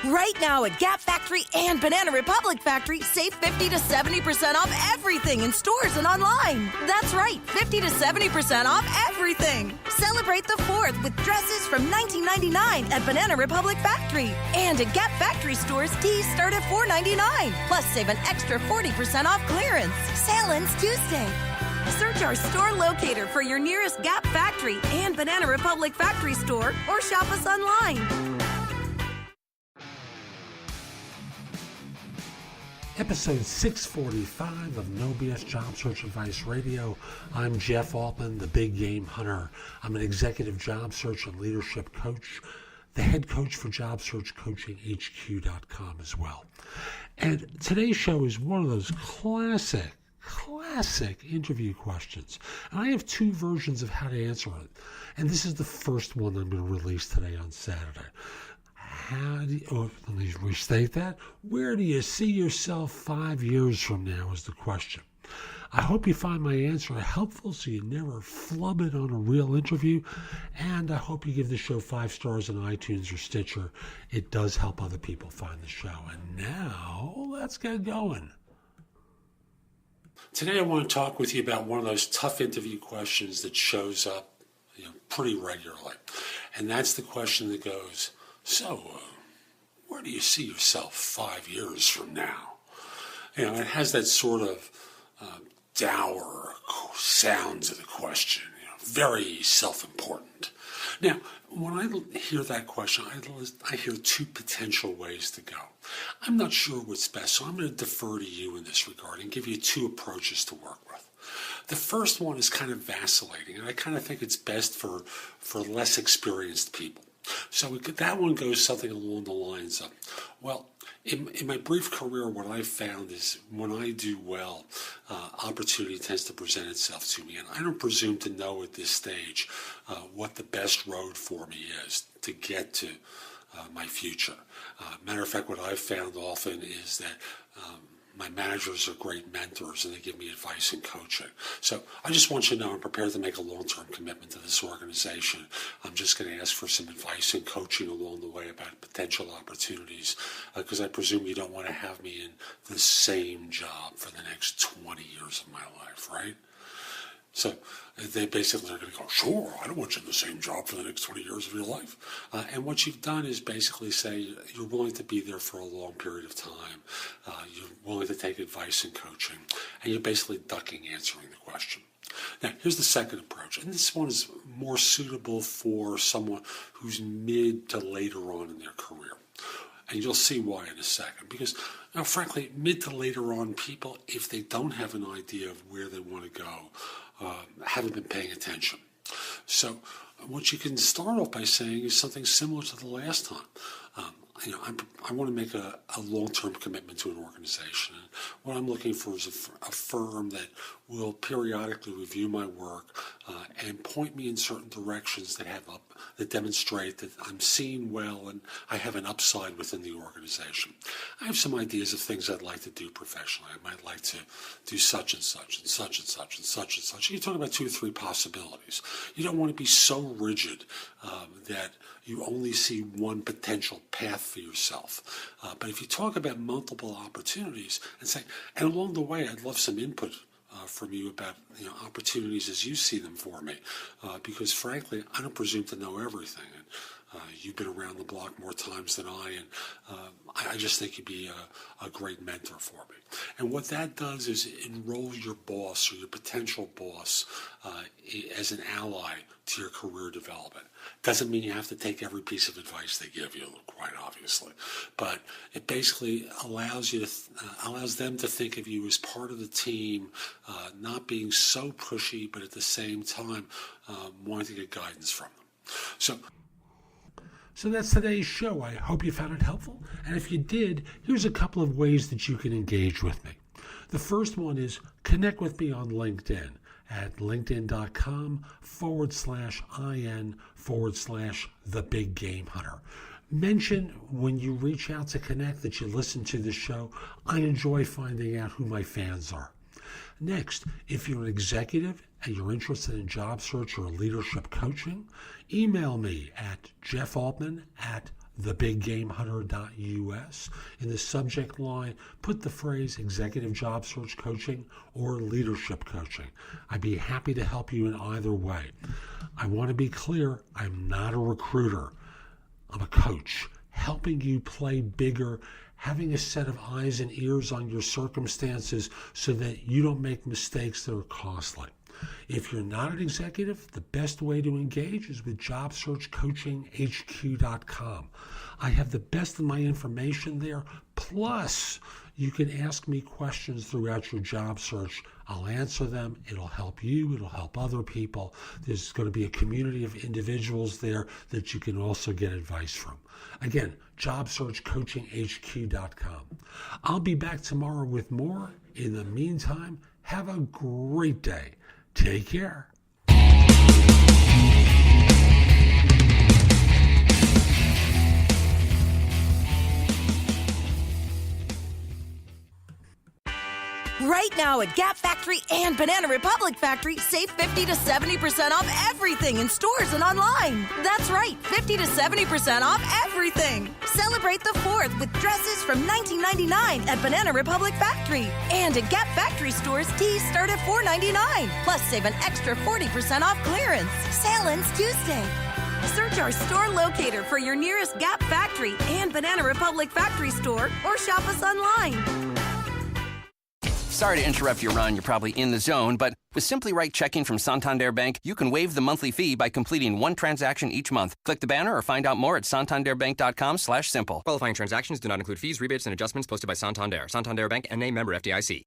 Right now at Gap Factory and Banana Republic Factory, save 50 to 70% off everything in stores and online. That's right, 50 to 70% off everything. Celebrate the 4th with dresses from $19.99 at Banana Republic Factory. And at Gap Factory stores, tees start at $4.99. Plus, save an extra 40% off clearance. Sale ends Tuesday. Search our store locator for your nearest Gap Factory and Banana Republic Factory store or shop us online. Episode 645 of No BS Job Search Advice Radio. I'm Jeff Altman, the Big Game Hunter. I'm an executive job search and leadership coach, the head coach for JobSearchCoachingHQ.com as well. And today's show is one of those classic interview questions. And I have two versions of how to answer it. And this is the first one I'm going to release today on Saturday. Let me restate that. Where do you see yourself 5 years from now is the question. I hope you find my answer helpful so you never flub it on a real interview. And I hope you give the show 5 stars on iTunes or Stitcher. It does help other people find the show. And now, let's get going. Today I want to talk with you about one of those tough interview questions that shows up pretty regularly. And that's the question that goes, where do you see yourself 5 years from now? It has that sort of dour sound to the question, very self-important. Now, when I hear that question, I hear two potential ways to go. I'm not sure what's best, so I'm going to defer to you in this regard and give you two approaches to work with. The first one is kind of vacillating, and I kind of think it's best for less experienced people. So that one goes something along the lines of, in my brief career, what I've found is when I do well, opportunity tends to present itself to me. And I don't presume to know at this stage what the best road for me is to get to my future. Matter of fact, what I've found often is that my managers are great mentors and they give me advice and coaching. So I just want you to know I'm prepared to make a long-term commitment to this organization. I'm just going to ask for some advice and coaching along the way about potential opportunities because I presume you don't want to have me in the same job for the next 20 years of my life, right? So they basically are going to go, sure, I don't want you in the same job for the next 20 years of your life. And what you've done is basically say you're willing to be there for a long period of time. You're willing to take advice and coaching. And you're basically ducking answering the question. Now, here's the second approach. And this one is more suitable for someone who's mid to later on in their career. And you'll see why in a second. Because, frankly, mid to later on people, if they don't have an idea of where they want to go, haven't been paying attention. So what you can start off by saying is something similar to the last time. I want to make a long-term commitment to an organization. And what I'm looking for is a firm that will periodically review my work and point me in certain directions that demonstrate that I'm seen well and I have an upside within the organization. I have some ideas of things I'd like to do professionally. I might like to do such and such and such and such and such and such. You talk about 2 or 3 possibilities. You don't want to be so rigid that you only see one potential path for yourself. But if you talk about multiple opportunities and say, and along the way, I'd love some input from you about opportunities as you see them for me, because frankly, I don't presume to know everything. And you've been around the block more times than I, and I just think you'd be a great mentor for me. And what that does is enroll your boss or your potential boss as an ally to your career development. Doesn't mean you have to take every piece of advice they give you, quite obviously, but it basically allows them to think of you as part of the team, not being so pushy, but at the same time wanting to get guidance from them. So that's today's show. I hope you found it helpful. And if you did, here's a couple of ways that you can engage with me. The first one is connect with me on LinkedIn at linkedin.com/IN/The Big Game Hunter. Mention when you reach out to connect that you listen to the show. I enjoy finding out who my fans are. Next, if you're an executive and you're interested in job search or leadership coaching, email me at jeffaltman@ thebiggamehunter.us. In the subject line, put the phrase executive job search coaching or leadership coaching. I'd be happy to help you in either way. I want to be clear, I'm not a recruiter. I'm a coach, helping you play bigger, having a set of eyes and ears on your circumstances so that you don't make mistakes that are costly. If you're not an executive, the best way to engage is with jobsearchcoachinghq.com. I have the best of my information there, plus you can ask me questions throughout your job search. I'll answer them. It'll help you. It'll help other people. There's going to be a community of individuals there that you can also get advice from. Again, jobsearchcoachinghq.com. I'll be back tomorrow with more. In the meantime, have a great day. Take care. Right now at Gap Factory and Banana Republic Factory, save 50 to 70% off everything in stores and online. That's right, 50 to 70% off everything. Celebrate the 4th with dresses from $19.99 at Banana Republic Factory. And at Gap Factory stores, tees start at $4.99. Plus, save an extra 40% off clearance. Sale ends Tuesday. Search our store locator for your nearest Gap Factory and Banana Republic Factory store or shop us online. Sorry to interrupt your run. You're probably in the zone, but with Simply Right checking from Santander Bank, you can waive the monthly fee by completing one transaction each month. Click the banner or find out more at santanderbank.com/simple. Qualifying transactions do not include fees, rebates, and adjustments posted by Santander. Santander Bank, N.A. member FDIC.